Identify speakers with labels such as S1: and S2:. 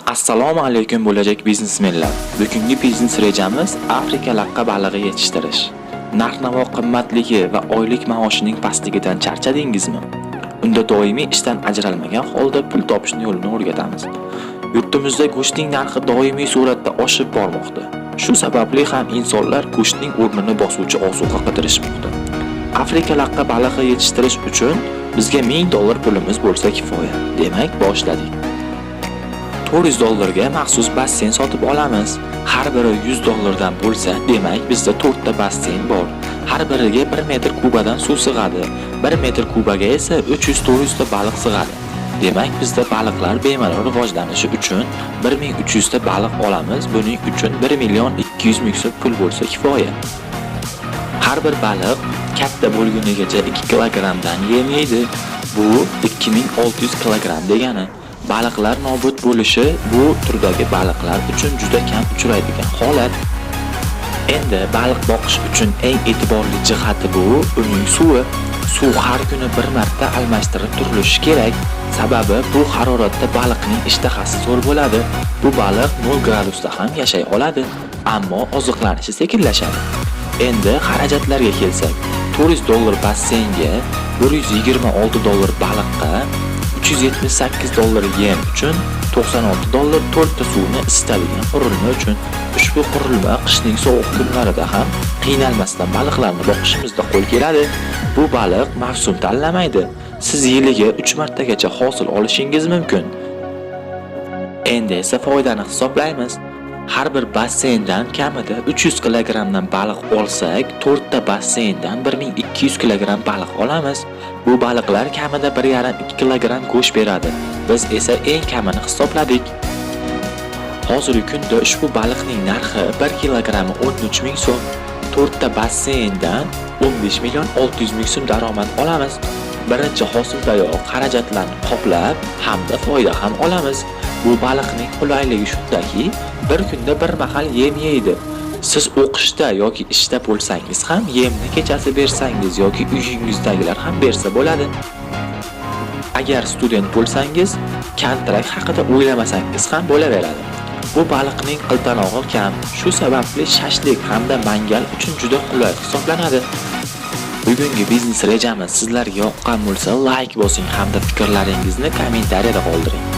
S1: Assalomu alaykum bo'lajak biznesmenlar. Bugungi biznes rejamiz Afrika laqqa balig'i yetishtirish. Narx-navo qimmatligi va oylik maoshining pastligidan charchadingizmi? Unda doimiy ishdan ajralmagan holda pul topishning yo'lini o'rgatamiz. Yurtimizda go'shtning narxi doimiy sur'atda oshib bormoqda. Shu sababli ham insonlar go'shtning o'rnini bosuvchi ozuqa qidirishmoqda. Afrika laqqa balig'i yetishtirish uchun bizga $1000 pulimiz bo'lsa kifoya. Demak, boshladik. $400 ga maxsus basseyn sotib olamiz. Har biri $100 dan bo'lsa, demak bizda 4 ta basseyn bor. Har biriga 1 metr kubadan suv sig'adi. 1 metr kubaga esa 300-400 ta baliq sig'adi. Demak bizda baliqlar bemalol rivojlanishi uchun 1300 ta baliq olamiz. Buning uchun 1.200.000 so'm pul bo'lsa kifoya. Har bir baliq katta bo'lgunigacha 2 kilogramdan yem yeydi. Bu 2600 kilogram degani. Baliqlar nobud bo'lishi bu turdagi baliqlar uchun juda kam uchraydigan holat. Endi baliq boqish uchun eng e'tiborli jihati bu uning suvi. Suv har kuni bir marta almashtirib turilishi kerak. Sababi bu haroratda baliqning ishtahasi zo'r bo'ladi. Bu baliq 0 gradusda ham yashay oladi, ammo oziqlanishi sekinlashadi. Endi xarajatlarga kelsak, $400 basseynga, $126 baliqqa, $378 yem uchun, $96 4 ta suvni isitadigan qurilma uchun. Ushbu qurilma qishning sovuq kunlarida ham qiynalmasdan baliqlarni boqishimizda qo'l keladi. Bu baliq mavsum tanlamaydi. Siz yiliga 3 martagacha hosil olishingiz mumkin. Endi esa foydani hisoblaymiz. Har bir basseyndan kamida 300 kilogramdan baliq olsak, 4 ta basseyndan 1200 kilogram baliq olamiz. Bu baliqlar kamida 1,5-2 kilogram go'sht beradi. Biz esa eng kamini hisobladik. Hozirgi kunda ushbu baliqning narxi 1 kilogrami 13.000 so'm. 4 ta basseyndan 15.600.000 so'm daromad olamiz. Birinchi hosildayoq xarajatlarni qoplab hamda foyda ham olamiz. Bu baliqning qulayligi shundaki, bir kunda bir mahal yem yeydi. Siz o'qishda yoki ishda bo'lsangiz ham yemni kechasi bersangiz yoki uyingizdagilar ham bersa bo'ladi. Agar student bo'lsangiz, kontrakt haqida o'ylamasangiz ham bo'laveradi. Bu baliqning qiltanog'i kam, shu sababli shashlik hamda mangal uchun juda qulay hisoblanadi. Bugungi biznes rejamiz sizlarga yoqqan bo'lsa, like bosing hamda fikrlaringizni kommentariyada qoldiring.